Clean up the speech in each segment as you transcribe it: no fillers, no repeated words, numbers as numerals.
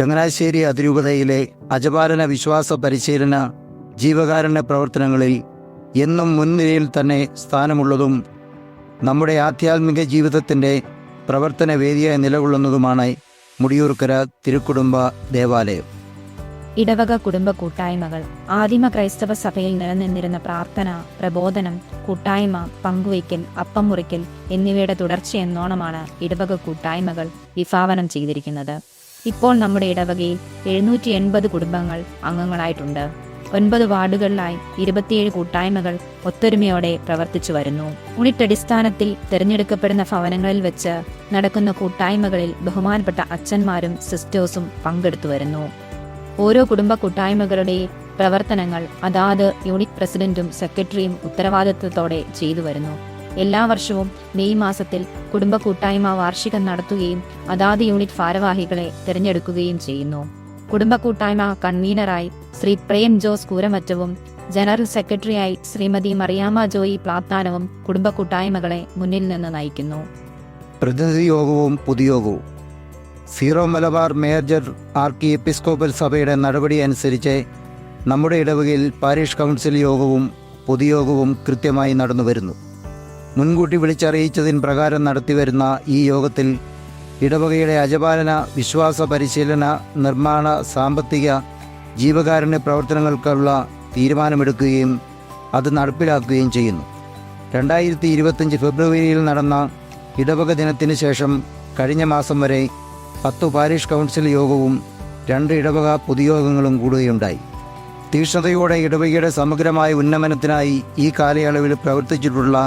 ചങ്ങനാശ്ശേരി അതിരൂപതയിലെ അജപാലന വിശ്വാസ പരിശീലന ജീവകാരുണ്യ പ്രവർത്തനങ്ങളിൽ എന്നും മുൻനിരയിൽ തന്നെ സ്ഥാനമുള്ളതും നമ്മുടെ ആധ്യാത്മിക ജീവിതത്തിൻ്റെ പ്രവർത്തന വേദിയായി നിലകൊള്ളുന്നതുമാണ് മുടിയൂർക്കര തിരുക്കുടുംബ ദേവാലയം. ഇടവക കുടുംബ കൂട്ടായ്മകൾ ആദിമ ക്രൈസ്തവ സഭയിൽ നിലനിന്നിരുന്ന പ്രാർത്ഥന, പ്രബോധനം, കൂട്ടായ്മ, പങ്കുവയ്ക്കൽ, അപ്പം മുറിക്കൽ എന്നിവയുടെ തുടർച്ചയെന്നോണമാണ് ഇടവക കൂട്ടായ്മകൾ വിഭാവനം ചെയ്തിരിക്കുന്നത്. ഇപ്പോൾ നമ്മുടെ ഇടവകയിൽ 780 കുടുംബങ്ങൾ അംഗങ്ങളായിട്ടുണ്ട്. 9 വാർഡുകളിലായി 27 കൂട്ടായ്മകൾ ഒത്തൊരുമയോടെ പ്രവർത്തിച്ചു വരുന്നു. യൂണിറ്റ് അടിസ്ഥാനത്തിൽ തിരഞ്ഞെടുക്കപ്പെടുന്ന ഭവനങ്ങളിൽ വെച്ച് നടക്കുന്ന കൂട്ടായ്മകളിൽ ബഹുമാനപ്പെട്ട അച്ഛന്മാരും സിസ്റ്റേഴ്സും പങ്കെടുത്തു വരുന്നു. ഓരോ കുടുംബ കൂട്ടായ്മകളുടെ പ്രവർത്തനങ്ങൾ അതാത് യൂണിറ്റ് പ്രസിഡന്റും സെക്രട്ടറിയും ഉത്തരവാദിത്വത്തോടെ ചെയ്തു വരുന്നു. എല്ലാ വർഷവും മെയ് മാസത്തിൽ കുടുംബ കൂട്ടായ്മ വാർഷികം നടത്തുകയും അതാത് യൂണിറ്റ് ഭാരവാഹികളെ തിരഞ്ഞെടുക്കുകയും ചെയ്യുന്നു. കുടുംബ കൂട്ടായ്മ കൺവീനറായി ശ്രീ പ്രേം ജോസ് കൂരമറ്റവും ജനറൽ സെക്രട്ടറിയായി ശ്രീമതി മറിയാമ്മ ജോയി പ്ലാത്താനവും കുടുംബ കൂട്ടായ്മകളെ മുന്നിൽ നിന്ന് നയിക്കുന്നു. പ്രതിനിധി യോഗവും പൊതുയോഗവും സീറോ മലബാർ മേജർ ആർക്കി എപ്പിസ്കോപ്പൽ സഭയുടെ നടപടി അനുസരിച്ച് നമ്മുടെ ഇടവകയിൽ പാരിഷ് കൗൺസിൽ യോഗവും പൊതുയോഗവും കൃത്യമായി നടന്നു വരുന്നു. മുൻകൂട്ടി വിളിച്ചറിയിച്ചതിന് പ്രകാരം നടത്തിവരുന്ന ഈ യോഗത്തിൽ ഇടവകയുടെ അജപാലന വിശ്വാസ പരിശീലന നിർമ്മാണ സാമ്പത്തിക ജീവകാരുണ്യ പ്രവർത്തനങ്ങൾക്കുള്ള തീരുമാനമെടുക്കുകയും അത് നടപ്പിലാക്കുകയും ചെയ്യുന്നു. 2025 ഫെബ്രുവരിയിൽ നടന്ന ഇടവക ദിനത്തിന് ശേഷം കഴിഞ്ഞ മാസം വരെ 10 പാരിഷ് കൗൺസിൽ യോഗവും 2 ഇടവക പൊതുയോഗങ്ങളും കൂടുകയുണ്ടായി. തീക്ഷ്ണതയോടെ ഇടവകയുടെ സമഗ്രമായ ഉന്നമനത്തിനായി ഈ കാലയളവിൽ പ്രവർത്തിച്ചിട്ടുള്ള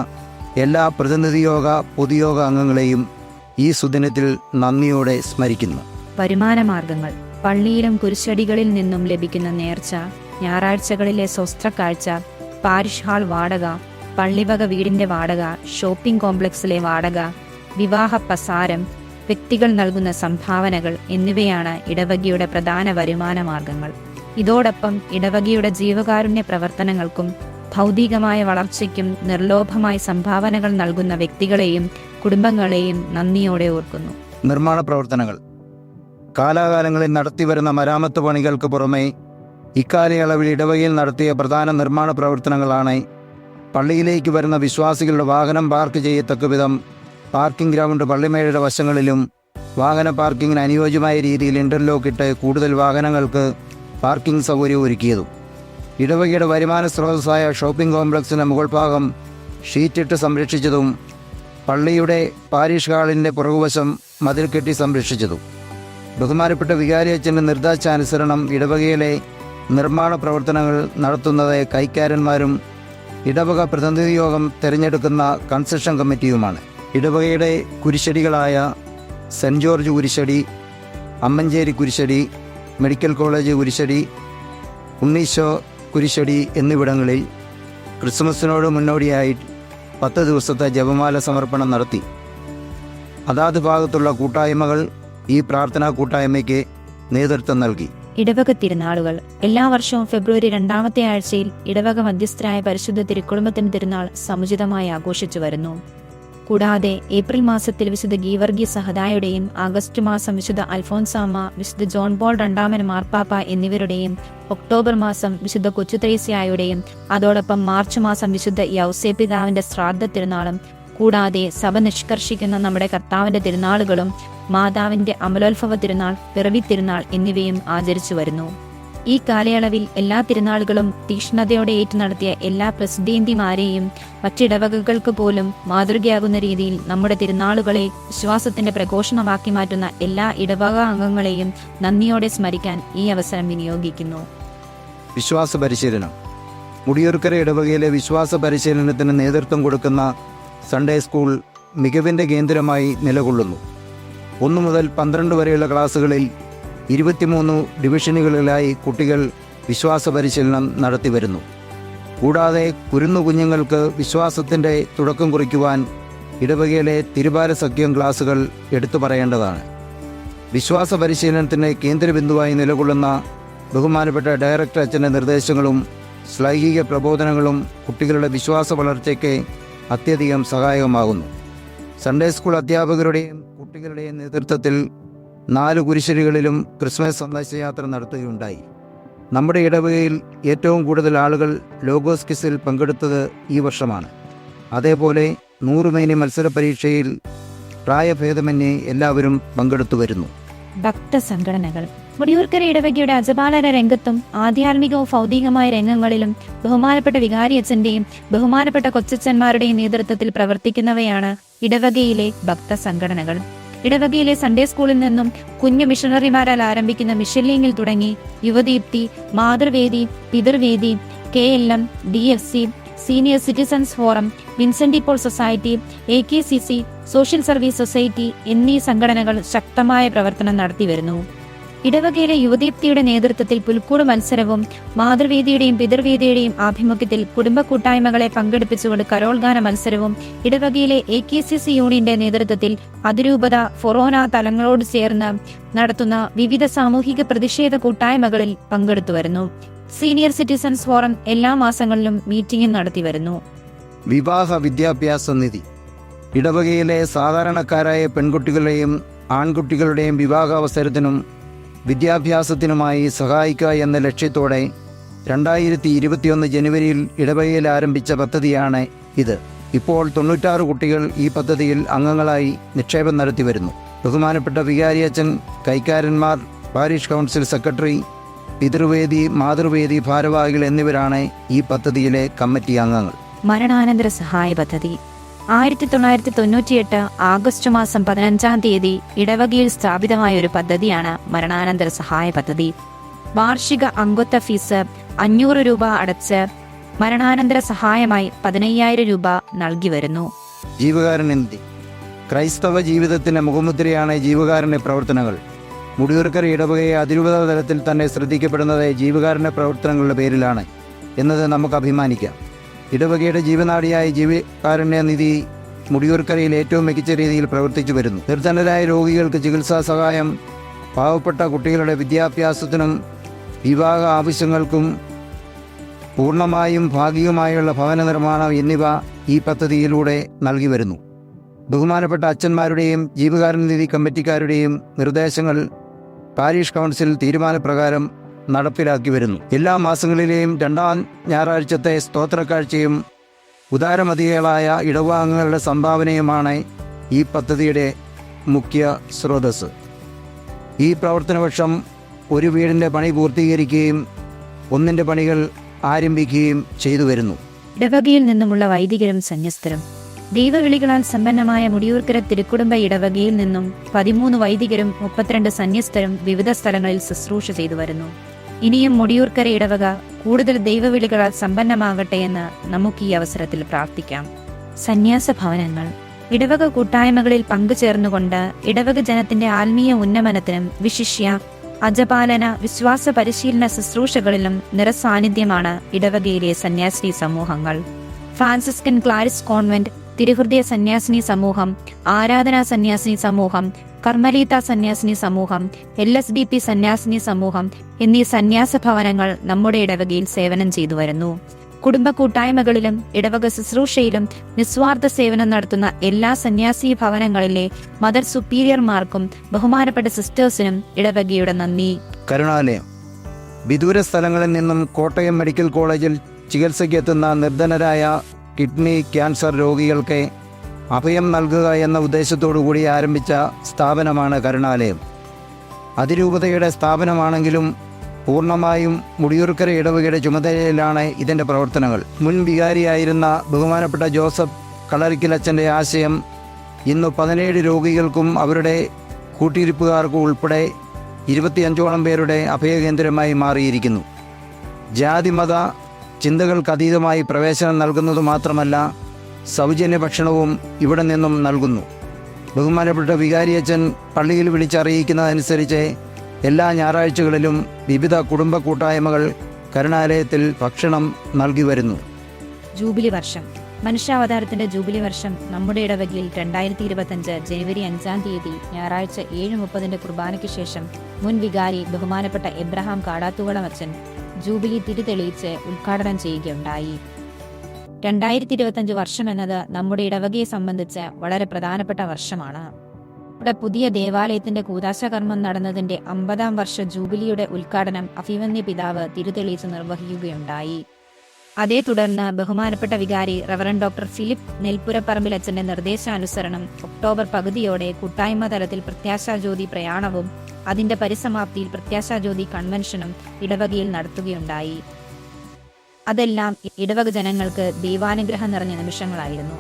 എല്ലാ പ്രതിനിധിയോഗ പൊതുയോഗ അംഗങ്ങളെയും ഈ സുദിനത്തിൽ നന്ദിയോടെ സ്മരിക്കുന്നു. വരുമാന മാർഗങ്ങൾ പള്ളിയിലും കുരിശടികളിൽ നിന്നും ലഭിക്കുന്ന നേർച്ച, ഞായറാഴ്ചകളിലെ സ്വസ്ത്രക്കാഴ്ച, പാരിഷ് ഹാൾ വാടക, പള്ളിവക വീടിന്റെ വാടക, ഷോപ്പിംഗ് കോംപ്ലക്സിലെ വാടക, വിവാഹ പ്രസാരം, വ്യക്തികൾ നൽകുന്ന സംഭാവനകൾ എന്നിവയാണ് ഇടവകയുടെ പ്രധാന വരുമാന മാർഗങ്ങൾ. ഇതോടൊപ്പം ഇടവകയുടെ ജീവകാരുണ്യ പ്രവർത്തനങ്ങൾക്കും ഭൗതികമായ വളർച്ചയ്ക്കും നിർലോഭമായി സംഭാവനകൾ നൽകുന്ന വ്യക്തികളെയും കുടുംബങ്ങളെയും നന്ദിയോടെ ഓർക്കുന്നു. നിർമ്മാണ പ്രവർത്തനങ്ങൾ കാലാകാലങ്ങളിൽ നടത്തിവരുന്ന മരാമത്ത് പണികൾക്ക് പുറമെ ഇക്കാലയളവിൽ ഇടവകയിൽ നടത്തിയ പ്രധാന നിർമ്മാണ പ്രവർത്തനങ്ങളാണ് പള്ളിയിലേക്ക് വരുന്ന വിശ്വാസികളുടെ വാഹനം പാർക്ക് ചെയ്യത്തക്ക വിധം പാർക്കിംഗ് ഗ്രൗണ്ട് പള്ളിമേടയുടെ വശങ്ങളിലും വാഹന പാർക്കിങ്ങിന് അനുയോജ്യമായ രീതിയിൽ ഇന്റർലോക്ക് ഇട്ട് കൂടുതൽ വാഹനങ്ങൾക്ക് പാർക്കിംഗ് സൗകര്യം ഒരുക്കിയതും ഇടവകയുടെ വരുമാന സ്രോതസ്സായ ഷോപ്പിംഗ് കോംപ്ലക്സിൻ്റെ മുകൾ ഭാഗം ഷീറ്റിട്ട് സംരക്ഷിച്ചതും പള്ളിയുടെ പാരിഷ് ഹാളിൻ്റെ പുറകുവശം മതിൽ കെട്ടി സംരക്ഷിച്ചതും ബഹുമാനപ്പെട്ട വികാരി അച്ഛൻ്റെ നിർദ്ദേശാനുസരണം ഇടവകയിലെ നിർമ്മാണ പ്രവർത്തനങ്ങൾ നടത്തുന്നത് കൈക്കാരന്മാരും ഇടവക പ്രതിനിധി യോഗം തിരഞ്ഞെടുക്കുന്ന കൺസെഷൻ കമ്മിറ്റിയുമാണ്. ഇടവകയുടെ കുരിശടികളായ സെൻറ് ജോർജ് കുരിശടി, അമ്മഞ്ചേരി കുരിശടി, മെഡിക്കൽ കോളേജ് കുരിശടി, ഉണ്ണീശോ കുരിശടി എന്നിവിടങ്ങളിൽ ക്രിസ്മസിനോട് മുന്നോടിയായി 10 ദിവസത്തെ ജപമാല സമർപ്പണം നടത്തി. അതാത് ഭാഗത്തുള്ള കൂട്ടായ്മകൾ ഈ പ്രാർത്ഥനാ കൂട്ടായ്മയ്ക്ക് നേതൃത്വം നൽകി. ഇടവക തിരുനാളുകൾ എല്ലാ വർഷവും ഫെബ്രുവരി 2ാമത്തെ ആഴ്ചയിൽ ഇടവക മധ്യസ്ഥരായ പരിശുദ്ധ തിരുക്കുടുംബത്തിന് തിരുനാൾ സമുചിതമായി ആഘോഷിച്ചു വരുന്നു. കൂടാതെ ഏപ്രിൽ മാസത്തിൽ വിശുദ്ധ ഗീവർഗി സഹദായുടെയും ആഗസ്റ്റ് മാസം വിശുദ്ധ അൽഫോൻസാമ്മ, വിശുദ്ധ ജോൺ പോൾ രണ്ടാമൻ മാർപ്പാപ്പ എന്നിവരുടെയും, ഒക്ടോബർ മാസം വിശുദ്ധ കൊച്ചുത്രേസ്യായുടെയും, അതോടൊപ്പം മാർച്ച് മാസം വിശുദ്ധ യൗസേപിതാവിന്റെ ശ്രാദ്ധ തിരുനാളും കൂടാതെ സഭ നിഷ്കർഷിക്കുന്ന നമ്മുടെ കർത്താവിന്റെ തിരുനാളുകളും മാതാവിന്റെ അമലോത്ഭവ തിരുനാൾ, പിറവി തിരുനാൾ എന്നിവയും ആചരിച്ചു വരുന്നു. ഈ കാലയളവിൽ എല്ലാ തിരുനാളുകളും തീക്ഷ്ണതയോടെ ഏറ്റു നടത്തിയ എല്ലാ പ്രസിദ്ധേന്തിമാരെയും മറ്റിടവകകൾക്ക് പോലും മാതൃകയാകുന്ന രീതിയിൽ നമ്മുടെ തിരുനാളുകളെ വിശ്വാസത്തിന്റെ പ്രഘോഷണമാക്കി മാറ്റുന്ന എല്ലാ ഇടവക അംഗങ്ങളെയും നന്ദിയോടെ സ്മരിക്കാൻ ഈ അവസരം വിനിയോഗിക്കുന്നു. വിശ്വാസ പരിശീലനം മുടിയൂർക്കര ഇടവകയിലെ വിശ്വാസ പരിശീലനത്തിന് നേതൃത്വം കൊടുക്കുന്ന സൺഡേ സ്കൂൾ മികവിൻ്റെ കേന്ദ്രമായി നിലകൊള്ളുന്നു. 1 മുതൽ 12 വരെയുള്ള ക്ലാസ്സുകളിൽ 23 ഡിവിഷനുകളിലായി കുട്ടികൾ വിശ്വാസ പരിശീലനം നടത്തിവരുന്നു. കൂടാതെ കുരുന്നു കുഞ്ഞുങ്ങൾക്ക് വിശ്വാസത്തിൻ്റെ തുടക്കം കുറിക്കുവാൻ ഇടവകയിലെ തിരുബാല സഖ്യം ക്ലാസുകൾ എടുത്തു പറയേണ്ടതാണ്. വിശ്വാസ പരിശീലനത്തിൻ്റെ കേന്ദ്രബിന്ദുവായി നിലകൊള്ളുന്ന ബഹുമാനപ്പെട്ട ഡയറക്ടർ അച്ഛൻ്റെ നിർദ്ദേശങ്ങളും ശ്ലൈഹിക പ്രബോധനങ്ങളും കുട്ടികളുടെ വിശ്വാസ വളർച്ചയ്ക്ക് അത്യധികം സഹായകമാകുന്നു. സൺഡേ സ്കൂൾ അധ്യാപകരുടെയും കുട്ടികളുടെയും നേതൃത്വത്തിൽ 4 കുരിശടികളിലും ക്രിസ്മസ് സന്ദേശയാത്ര നടത്തുകയുണ്ടായി. നമ്മുടെ ഇടവകയിൽ ഏറ്റവും കൂടുതൽ ആളുകൾ ലോഗോസ് ക്വിസിൽ പങ്കെടുത്തത് ഈ വർഷമാണ്. അതേപോലെ 100 മേനി മത്സര പരീക്ഷയിൽ പ്രായഭേദമന്യേ എല്ലാവരും പങ്കെടുത്തു വരുന്നു. ഭക്തസംഘടനകൾ. മുടിയൂർക്കര ഇടവകയുടെ അജപാലന രംഗത്തും ആധ്യാത്മികവും ഭൗതികമായ രംഗങ്ങളിലും ബഹുമാനപ്പെട്ട വികാരിയച്ഛന്റെയും ബഹുമാനപ്പെട്ട കൊച്ചച്ഛന്മാരുടെയും നേതൃത്വത്തിൽ പ്രവർത്തിക്കുന്നവയാണ് ഇടവകയിലെ ഭക്തസംഘടനകൾ. ഇടവകയിലെ സൺഡേ സ്കൂളിൽ നിന്നും കുഞ്ഞു മിഷണറിമാരാൽ ആരംഭിക്കുന്ന മിഷൻലിംഗിൽ തുടങ്ങി Yuvadeepthi, Mathruvedi, Pithruvedi, KLM, DFC, senior citizens forum, Vincent Paul society, AKCC, social service society എന്നീ സംഘടനകൾ ശക്തമായ പ്രവർത്തനം നടത്തിവരുന്നു. ഇടവകയിലെ യുവദീപ്തിയുടെ നേതൃത്വത്തിൽ പുൽക്കൂട് മത്സരവും മാതൃവേദിയുടെയും പിതൃവേദിയുടെയും ആഭിമുഖ്യത്തിൽ കുടുംബ കൂട്ടായ്മകളെ പങ്കെടുപ്പിച്ചുകൊണ്ട് കരോൾഗാന മത്സരവും ഇടവകയിലെ AKCC യൂണിയന്റെ നേതൃത്വത്തിൽ അതിരൂപത, ഫൊറോന തലങ്ങളോട് ചേർന്ന് നടത്തുന്ന വിവിധ സാമൂഹിക പ്രതിഷേധ കൂട്ടായ്മകളിൽ പങ്കെടുത്തു വരുന്നു. സീനിയർ സിറ്റിസൺസ് ഫോറം എല്ലാ മാസങ്ങളിലും മീറ്റിംഗും നടത്തി വരുന്നു. വിവാഹ വിദ്യാഭ്യാസ നിധി. ഇടവകയിലെ സാധാരണക്കാരായ പെൺകുട്ടികളുടെയും ആൺകുട്ടികളുടെയും വിവാഹാവസരത്തിനും വിദ്യാഭ്യാസത്തിനുമായി സഹായിക്കുക എന്ന ലക്ഷ്യത്തോടെ 2021 ജനുവരിയിൽ ഇടവകയിൽ ആരംഭിച്ച പദ്ധതിയാണ് ഇത്. ഇപ്പോൾ 96 കുട്ടികൾ ഈ പദ്ധതിയിൽ അംഗങ്ങളായി നിക്ഷേപം നടത്തി വരുന്നു. ബഹുമാനപ്പെട്ട വികാരിയച്ഛൻ, കൈക്കാരന്മാർ, പാരിഷ് കൗൺസിൽ സെക്രട്ടറി, പിതൃവേദി, മാതൃവേദി ഭാരവാഹികൾ എന്നിവരാണ് ഈ പദ്ധതിയിലെ കമ്മിറ്റി അംഗങ്ങൾ. മരണാനന്തര സഹായ പദ്ധതി. 1998 ആഗസ്റ്റ് മാസം 15-ാം തീയതി ഇടവകയിൽ സ്ഥാപിതമായ ഒരു പദ്ധതിയാണ് മരണാനന്തര സഹായ പദ്ധതി. വാർഷിക അംഗത്വ ഫീസ് 500 രൂപ അടച്ച് മരണാനന്തര സഹായമായി 15,000 രൂപ നൽകി വരുന്നു. ജീവകാരുണ്യ നിധി. ക്രൈസ്തവ ജീവിതത്തിന്റെ മുഖമുദ്രയാണ് ജീവകാരുണ്യ പ്രവർത്തനങ്ങൾ. മുടിയൂർക്കര ഇടവകയെ അതിരൂപത തലത്തിൽ തന്നെ ശ്രദ്ധിക്കപ്പെടുന്നത് ജീവകാരുണ്യ പ്രവർത്തനങ്ങളുടെ പേരിലാണ് എന്നത് നമുക്ക് അഭിമാനിക്കാം. ഇടവകയുടെ ജീവനാടിയായ ജീവകാരുണ്യ നിധി മുടിയൂർക്കരയിൽ ഏറ്റവും മികച്ച രീതിയിൽ പ്രവർത്തിച്ചു വരുന്നു. നിർധനരായ രോഗികൾക്ക് ചികിത്സാ സഹായം, പാവപ്പെട്ട കുട്ടികളുടെ വിദ്യാഭ്യാസത്തിനും വിവാഹ ആവശ്യങ്ങൾക്കും പൂർണ്ണമായും ഭാഗികമായുള്ള ഭവന നിർമ്മാണം എന്നിവ ഈ പദ്ധതിയിലൂടെ നൽകി വരുന്നു. ബഹുമാനപ്പെട്ട അച്ഛന്മാരുടെയും ജീവകാരുണ്യ നിധി കമ്മിറ്റിക്കാരുടെയും നിർദ്ദേശങ്ങൾ പാരിഷ് കൗൺസിൽ തീരുമാനപ്രകാരം നടപ്പിലാക്കി വരുന്നു. എല്ലാ മാസങ്ങളിലെയും 2ാം ഞായറാഴ്ചത്തെ സ്തോത്രക്കാഴ്ചയും ഉദാരമതികളായ ഇടവകാംഗങ്ങളുടെ സംഭാവനയുമാണ് ഈ പദ്ധതിയുടെ മുഖ്യ സ്രോതസ്. ഈ പ്രവർത്തനവർഷം ഒരു വീടിൻ്റെ പണി പൂർത്തീകരിക്കുകയും 1ന്റെ പണികൾ ആരംഭിക്കുകയും ചെയ്തു വരുന്നു. ഇടവകയിൽ നിന്നുമുള്ള വൈദികരും സന്യസ്തരും. ദൈവവിളികളാൽ സമ്പന്നമായ മുടിയൂർക്കര തിരുക്കുടുംബ ഇടവകയിൽ നിന്നും 13 വൈദികരും 32 സന്യസ്തരും വിവിധ സ്ഥലങ്ങളിൽ ശുശ്രൂഷ ചെയ്തു വരുന്നു. ഇനിയും മുടിയൂർക്കര ഇടവക കൂടുതൽ ദൈവവിളികളാൽ സമ്പന്നമാകട്ടെ എന്ന് നമുക്ക് ഈ അവസരത്തിൽ പ്രാർത്ഥിക്കാം. സന്യാസ ഭവനങ്ങൾ. ഇടവക കൂട്ടായ്മകളിൽ പങ്കുചേർന്നുകൊണ്ട് ഇടവക ജനത്തിന്റെ ആത്മീയ ഉന്നമനത്തിനും വിശിഷ്യ അജപാലന, വിശ്വാസ പരിശീലന ശുശ്രൂഷകളിലും നിറസാന്നിധ്യമാണ് ഇടവകയിലെ സന്യാസിനി സമൂഹങ്ങൾ. ഫ്രാൻസിസ്കൻ ക്ലാരിസ് കോൺവെന്റ്, തിരുഹൃദയ സന്യാസിനി സമൂഹം, ആരാധനാ സന്യാസിനി സമൂഹം, കർമ്മലീത്ത സന്യാസിനി സമൂഹം, LSDP സന്യാസിനി സമൂഹം എന്നീ സന്യാസ ഭവനങ്ങൾ നമ്മുടെ ഇടവകയിൽ സേവനം ചെയ്തു വരുന്നു. കുടുംബ കൂട്ടായ്മകളിലും ഇടവക ശുശ്രൂഷയിലും നിസ്വാർത്ഥ സേവനം നടത്തുന്ന എല്ലാ സന്യാസി ഭവനങ്ങളിലെ മദർ സുപ്പീരിയർമാർക്കും ബഹുമാനപ്പെട്ട സിസ്റ്റേഴ്സിനും ഇടവകയുടെ നന്ദി. കരുണാലയം. വിദൂര സ്ഥലങ്ങളിൽ നിന്നും കോട്ടയം മെഡിക്കൽ കോളേജിൽ ചികിത്സയ്ക്കെത്തുന്ന നിർധനരായ കിഡ്നി ക്യാൻസർ രോഗികൾക്ക് അഭയം നൽകുക എന്ന ഉദ്ദേശത്തോടു കൂടി ആരംഭിച്ച സ്ഥാപനമാണ് കരുണാലയം. അതിരൂപതയുടെ സ്ഥാപനമാണെങ്കിലും പൂർണ്ണമായും മുടിയൂർക്കര ഇടവകയുടെ ചുമതലയിലാണ് ഇതിൻ്റെ പ്രവർത്തനങ്ങൾ. മുൻ വികാരിയായിരുന്ന ബഹുമാനപ്പെട്ട ജോസഫ് കളരിക്കലച്ഛൻ്റെ ആശയം ഇന്ന് 17 രോഗികൾക്കും അവരുടെ കൂട്ടിയിരിപ്പുകാർക്കും ഉൾപ്പെടെ 25ഓളം പേരുടെ അഭയകേന്ദ്രമായി മാറിയിരിക്കുന്നു. ജാതിമത ചിന്തകൾക്കതീതമായി പ്രവേശനം നൽകുന്നത് മാത്രമല്ല, സൗജന്യ ഭക്ഷണവും ഇവിടെ നിന്നും നൽകുന്നു. ബഹുമാനപ്പെട്ട വികാരിയച്ഛൻ പള്ളിയിൽ വിളിച്ചറിയിക്കുന്നതനുസരിച്ച് എല്ലാ ഞായറാഴ്ചകളിലും വിവിധ കുടുംബ കൂട്ടായ്മകൾ കരുണാലയത്തിൽ ഭക്ഷണം നൽകി വരുന്നു. ജൂബിലി വർഷം. മനുഷ്യാവതാരത്തിന്റെ ജൂബിലി വർഷം നമ്മുടെ ഇടവകയിൽ 2025 ജനുവരി 5-ാം തീയതി ഞായറാഴ്ച 7:30 കുർബാനയ്ക്ക് ശേഷം മുൻ വികാരി ബഹുമാനപ്പെട്ട എബ്രഹാം കാടാത്തുകുളം അച്ഛൻ ജൂബിലി തിരിതെളിയിച്ച് ഉദ്ഘാടനം ചെയ്യുകയുണ്ടായി. 2025 വർഷം എന്നത് നമ്മുടെ ഇടവകയെ സംബന്ധിച്ച് വളരെ പ്രധാനപ്പെട്ട വർഷമാണ്. ഇവിടെ പുതിയ ദേവാലയത്തിന്റെ കൂദാശകർമ്മം നടന്നതിന്റെ 50-ാം വർഷ ജൂബിലിയുടെ ഉദ്ഘാടനം അഭിമന്യ പിതാവ് തിരുതെളിയിച്ച് നിർവഹിക്കുകയുണ്ടായി. അതേ തുടർന്ന് ബഹുമാനപ്പെട്ട വികാരി റവറൻ ഡോക്ടർ ഫിലിപ്പ് നെൽപ്പുരപ്പറമ്പിലച്ചന്റെ നിർദ്ദേശാനുസരണം ഒക്ടോബർ പകുതിയോടെ കൂട്ടായ്മ തലത്തിൽ പ്രത്യാശാജ്യോതി പ്രയാണവും അതിന്റെ പരിസമാപ്തിയിൽ പ്രത്യാശാജ്യോതി കൺവെൻഷനും ഇടവകയിൽ നടത്തുകയുണ്ടായി. അതെല്ലാം ഇടവക ജനങ്ങൾക്ക് ദൈവാനുഗ്രഹം നിറഞ്ഞ നിമിഷങ്ങളായിരുന്നു.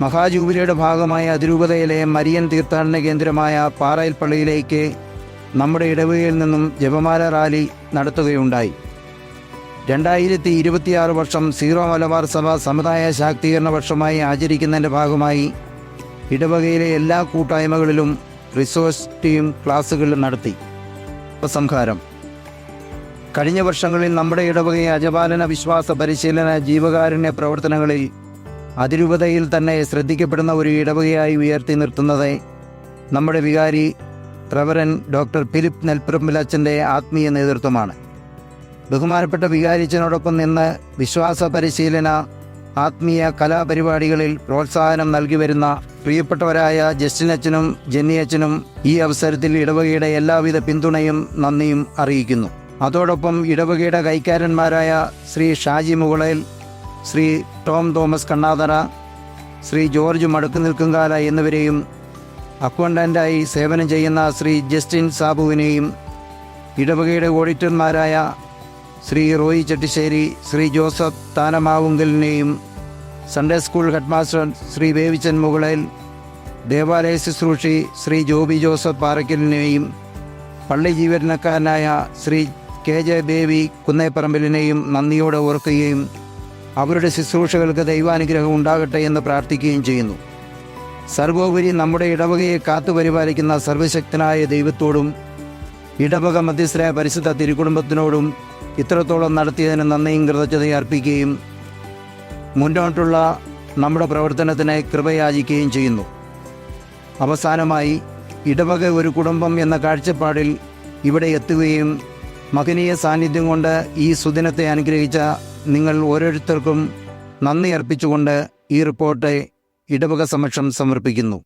മഹാജൂബിലിയുടെ ഭാഗമായ അതിരൂപതയിലെ മരിയൻ തീർത്ഥാടന കേന്ദ്രമായ പാറയിൽ പള്ളിയിലേക്ക് നമ്മുടെ ഇടവകയിൽ നിന്നും ജപമാല റാലി നടത്തുകയുണ്ടായി. 2026 വർഷം സീറോ മലബാർ സഭ സമുദായ ശാക്തീകരണ വർഷമായി ആചരിക്കുന്നതിൻ്റെ ഭാഗമായി ഇടവകയിലെ എല്ലാ കൂട്ടായ്മകളിലും റിസോഴ്സ് ടീം ക്ലാസുകൾ നടത്തി. ഉപസംഹാരം: കഴിഞ്ഞ വർഷങ്ങളിൽ നമ്മുടെ ഇടവകയെ അജപാലന വിശ്വാസ പരിശീലന ജീവകാരുണ്യ പ്രവർത്തനങ്ങളിൽ അതിരൂപതയിൽ തന്നെ ശ്രദ്ധിക്കപ്പെടുന്ന ഒരു ഇടവകയായി ഉയർത്തി നിർത്തുന്നത് നമ്മുടെ വികാരി റവറൻ ഡോക്ടർ ഫിലിപ്പ് നെൽപ്പുരമ്പിലച്ചൻ്റെ ആത്മീയ നേതൃത്വമാണ്. ബഹുമാനപ്പെട്ട വികാരിച്ചനോടൊപ്പം നിന്ന് വിശ്വാസ പരിശീലന ആത്മീയ കലാപരിപാടികളിൽ പ്രോത്സാഹനം നൽകി വരുന്ന പ്രിയപ്പെട്ടവരായ ജസ്റ്റിനച്ചനും ജെന്നിയച്ചനും ഈ അവസരത്തിൽ ഇടവകയുടെ എല്ലാവിധ പിന്തുണയും നന്ദിയും അറിയിക്കുന്നു. അതോടൊപ്പം ഇടവകയുടെ കൈക്കാരന്മാരായ Shri Shaji Mukalayil, Shri Tom Thomas Kannathara, Shri George Madukku Nilkkumkala എന്നിവരെയും അക്കൗണ്ടൻ്റായി സേവനം ചെയ്യുന്ന ശ്രീ ജസ്റ്റിൻ സാബുവിനെയും ഇടവകയുടെ ഓഡിറ്റർമാരായ ശ്രീ റോയി ചെട്ടിശ്ശേരി, ശ്രീ ജോസഫ് താനമാവുങ്കലിനെയും Sunday school headmaster Shri Bevichan Mukalayil, ദേവാലയ ശുശ്രൂഷി ശ്രീ ജോബി ജോസഫ് പാറയ്ക്കലിനെയും പള്ളി ജീവനക്കാരനായ ശ്രീ കെ ജെ ബേബി കുന്നേപ്പറമ്പിലിനെയും നന്ദിയോടെ ഓർക്കുകയും അവരുടെ ശുശ്രൂഷകൾക്ക് ദൈവാനുഗ്രഹം ഉണ്ടാകട്ടെ എന്ന് പ്രാർത്ഥിക്കുകയും ചെയ്യുന്നു. സർവോപരി നമ്മുടെ ഇടവകയെ കാത്തുപരിപാലിക്കുന്ന സർവശക്തനായ ദൈവത്തോടും ഇടവക മധ്യസ്ഥരായ പരിശുദ്ധ തിരുക്കുടുംബത്തിനോടും ഇത്രത്തോളം നടത്തിയതിന് നന്ദിയും കൃതജ്ഞതയും അർപ്പിക്കുകയും മുന്നോട്ടുള്ള നമ്മുടെ പ്രവർത്തനത്തിന് കൃപയാചിക്കുകയും ചെയ്യുന്നു. അവസാനമായി, ഇടവക ഒരു കുടുംബം എന്ന കാഴ്ചപ്പാടിൽ ഇവിടെ എത്തുകയും മഹനീയ സാന്നിധ്യം കൊണ്ട് ഈ സുദിനത്തെ അനുഗ്രഹിച്ച നിങ്ങൾ ഓരോരുത്തർക്കും നന്ദി അർപ്പിച്ചുകൊണ്ട് ഈ റിപ്പോർട്ട് ഇടവക സമക്ഷം സമർപ്പിക്കുന്നു.